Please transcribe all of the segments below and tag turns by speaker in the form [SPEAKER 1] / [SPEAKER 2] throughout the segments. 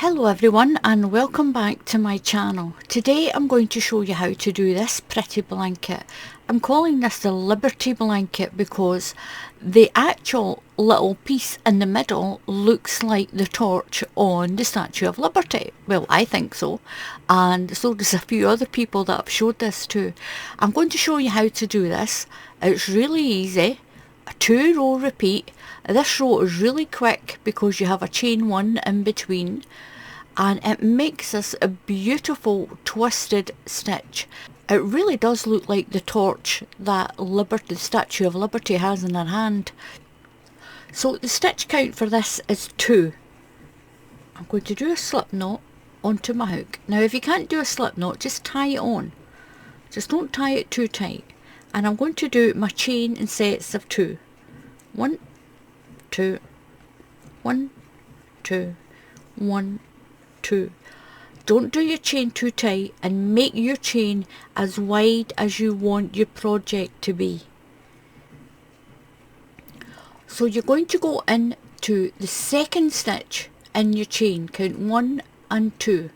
[SPEAKER 1] Hello everyone and welcome back to my channel. Today I'm going to show you how to do this pretty blanket. I'm calling this the Liberty blanket because the actual little piece in the middle looks like the torch on the Statue of Liberty. Well, I think so, and so does a few other people that I've showed this to. I'm going to show you how to do this. It's really easy. A 2-row repeat. This row is really quick because you have a chain 1 in between, and it makes this a beautiful twisted stitch. It really does look like the torch that the Statue of Liberty has in her hand. So the stitch count for this is 2. I'm going to do a slip knot onto my hook. Now if you can't do a slip knot, just tie it on. Just don't tie it too tight. And I'm going to do my chain in sets of 2. 1, 2, 1, 2, 1, 2. Don't do your chain too tight and make your chain as wide as you want your project to be. So you're going to go into the second stitch in your chain, count 1 and 2,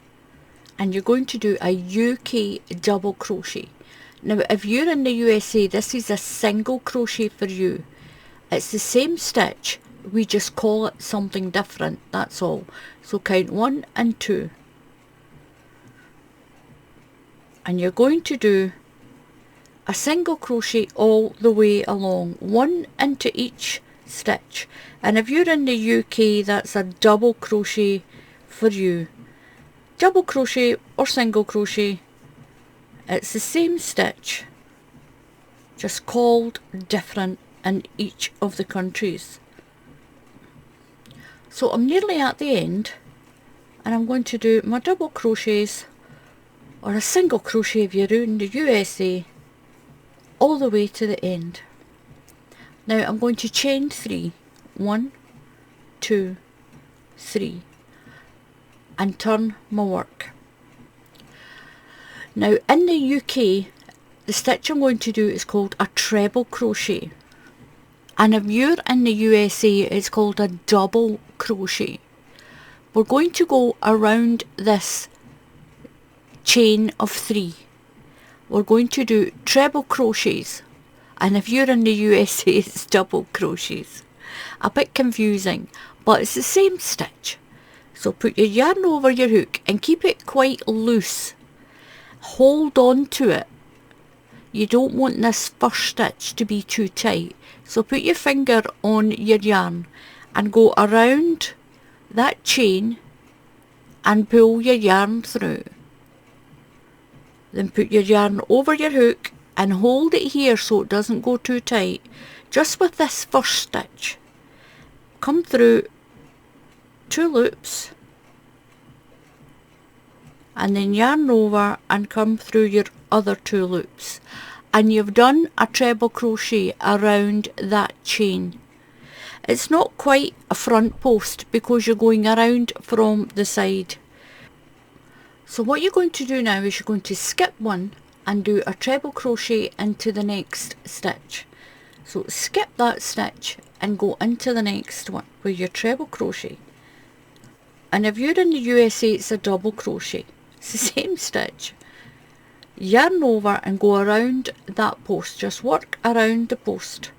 [SPEAKER 1] and you're going to do a UK double crochet. Now if you're in the USA, this is a single crochet for you. It's the same stitch, we just call it something different, that's all. So count 1 and 2. And you're going to do a single crochet all the way along, 1 into each stitch. And if you're in the UK, that's a double crochet for you. Double crochet or single crochet, it's the same stitch, just called different in each of the countries. So I'm nearly at the end, and I'm going to do my double crochets, or a single crochet if you're in the USA, all the way to the end. Now I'm going to chain 3, 1, 2, 3, and turn my work. Now in the UK, the stitch I'm going to do is called a treble crochet, and if you're in the USA, it's called a double crochet. We're going to go around this chain of 3. We're going to do treble crochets, and if you're in the USA, it's double crochets. A bit confusing, but it's the same stitch. So put your yarn over your hook and keep it quite loose. Hold on to it. You don't want this first stitch to be too tight, so put your finger on your yarn and go around that chain and pull your yarn through. Then put your yarn over your hook and hold it here so it doesn't go too tight, just with this first stitch. Come through 2 loops and then yarn over and come through your other 2 loops, and you've done a treble crochet around that chain. It's not quite a front post because you're going around from the side. So what you're going to do now is you're going to skip 1 and do a treble crochet into the next stitch. So skip that stitch and go into the next one with your treble crochet. And if you're in the USA, it's a double crochet. It's the same stitch. Yarn over and go around that post. Just work around the post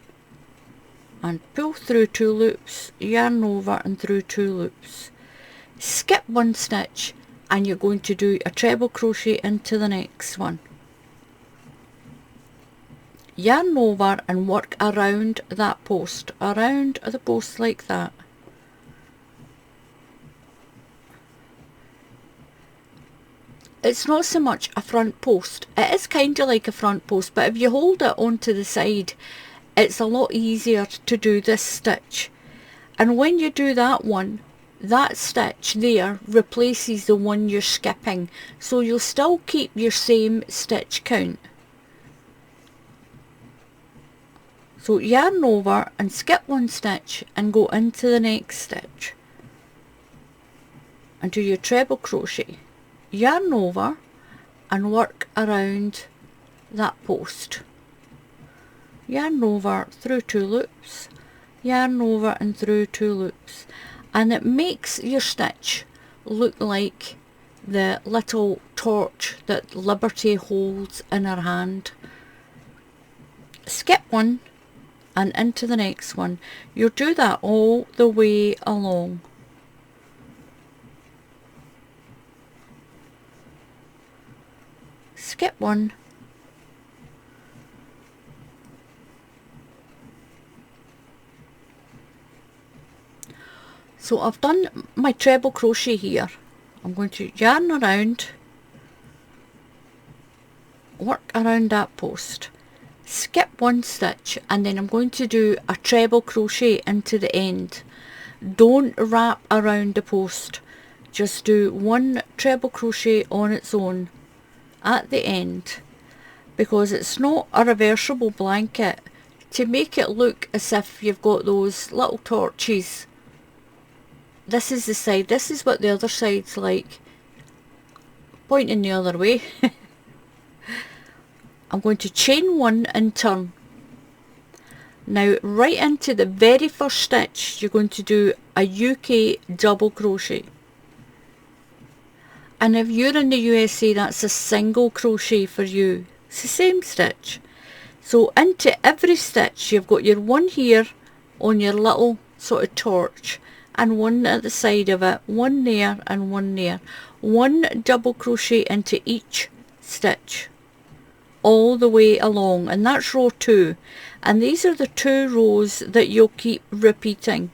[SPEAKER 1] and pull through 2 loops, yarn over and through 2 loops. Skip 1 stitch and you're going to do a treble crochet into the next one. Yarn over and work around that post, around the post like that. It's not so much a front post. It is kind of like a front post, but if you hold it onto the side, it's a lot easier to do this stitch. And when you do that one, that stitch there replaces the one you're skipping, so you'll still keep your same stitch count. So yarn over and skip 1 stitch and go into the next stitch and do your treble crochet. Yarn over and work around that post. Yarn over through 2 loops, yarn over and through 2 loops, and it makes your stitch look like the little torch that Liberty holds in her hand. Skip one and into the next one. You'll do that all the way along. Skip one. So I've done my treble crochet here. I'm going to yarn around, work around that post, skip one stitch, and then I'm going to do a treble crochet into the end. Don't wrap around the post, just do one treble crochet on its own at the end, because it's not a reversible blanket. To make it look as if you've got those little torches, this is the side, this is what the other side's like, pointing the other way. I'm going to chain one and turn. Now right into the very first stitch you're going to do a UK double crochet, and if you're in the USA that's a single crochet for you. It's the same stitch. So into every stitch you've got your one here on your little sort of torch, and one at the side of it, one there and one there. One double crochet into each stitch all the way along, and that's row 2, and these are the 2 rows that you'll keep repeating.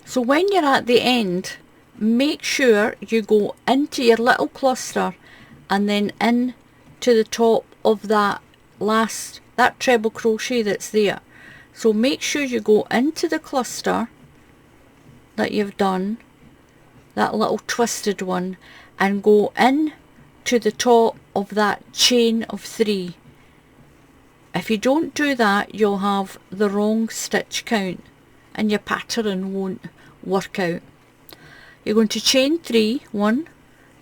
[SPEAKER 1] So when you're at the end, make sure you go into your little cluster and then in to the top of that treble crochet that's there. So make sure you go into the cluster that you've done, that little twisted one, and go in to the top of that chain of 3. If you don't do that, you'll have the wrong stitch count and your pattern won't work out. You're going to chain 3, 1,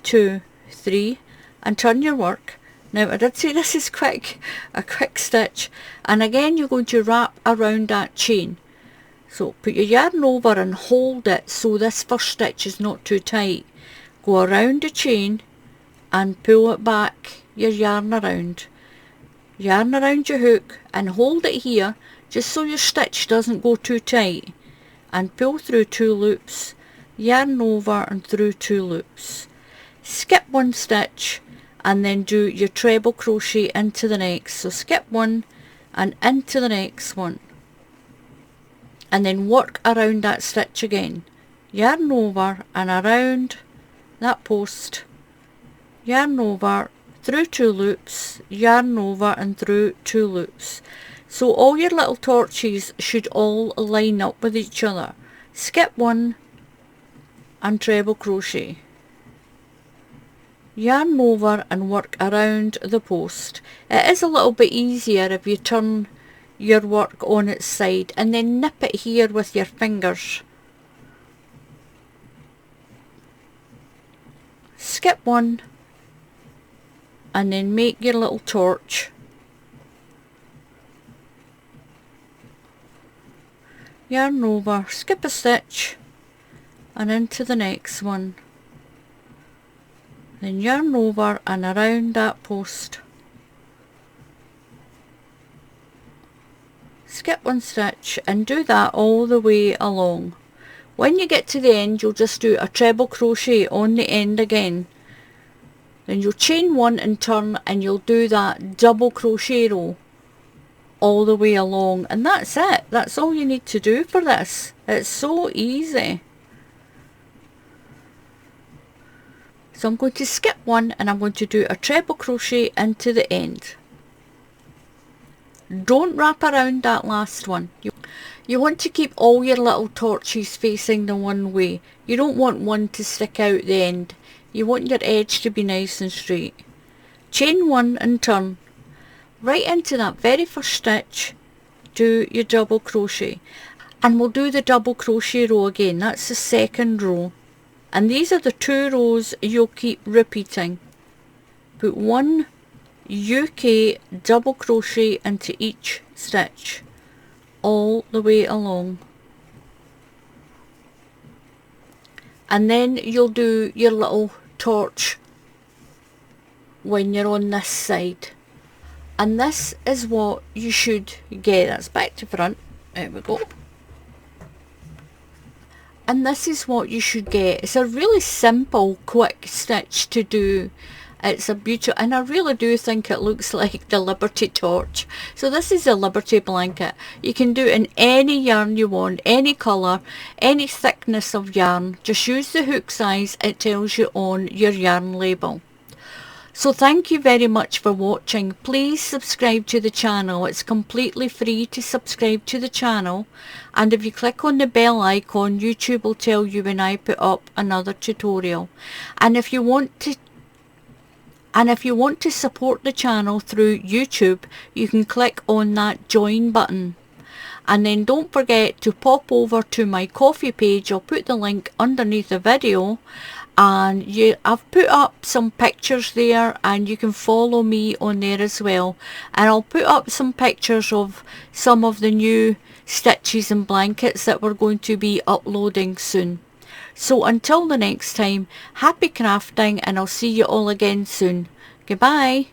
[SPEAKER 1] 2, 3, and turn your work. Now I did say this is a quick stitch, and again you're going to wrap around that chain. So put your yarn over and hold it so this first stitch is not too tight. Go around the chain and pull it back, your yarn around. Yarn around your hook and hold it here just so your stitch doesn't go too tight, and pull through 2 loops, yarn over and through 2 loops. Skip one stitch and then do your treble crochet into the next. So skip one and into the next one, and then work around that stitch again. Yarn over and around that post, yarn over, through 2 loops, yarn over and through 2 loops. So all your little torches should all line up with each other. Skip one and treble crochet. Yarn over and work around the post. It is a little bit easier if you turn your work on its side and then nip it here with your fingers. Skip one and then make your little torch. Yarn over, skip a stitch and into the next one. Then yarn over and around that post. Skip one stitch and do that all the way along. When you get to the end, you'll just do a treble crochet on the end again. Then you'll chain one and turn, and you'll do that double crochet row all the way along, and that's it. That's all you need to do for this. It's so easy. So I'm going to skip one and I'm going to do a treble crochet into the end. Don't wrap around that last one. You want to keep all your little torches facing the one way. You don't want one to stick out the end. You want your edge to be nice and straight. Chain one and turn. Right into that very first stitch, do your double crochet. And we'll do the double crochet row again. That's the second row. And these are the 2 rows you'll keep repeating. Put one UK double crochet into each stitch all the way along, and then you'll do your little torch when you're on this side. And this is what you should get. That's back to front. There we go. And this is what you should get. It's a really simple, quick stitch to do. It's a beautiful, and I really do think it looks like the Liberty Torch. So this is a Liberty blanket. You can do it in any yarn you want, any colour, any thickness of yarn. Just use the hook size it tells you on your yarn label. So thank you very much for watching. Please subscribe to the channel. It's completely free to subscribe to the channel. And if you click on the bell icon, YouTube will tell you when I put up another tutorial. And if you want to support the channel through YouTube, you can click on that join button. And then don't forget to pop over to my Ko-fi page. I'll put the link underneath the video. And I've put up some pictures there, and you can follow me on there as well. And I'll put up some pictures of some of the new stitches and blankets that we're going to be uploading soon. So until the next time, happy crafting, and I'll see you all again soon. Goodbye.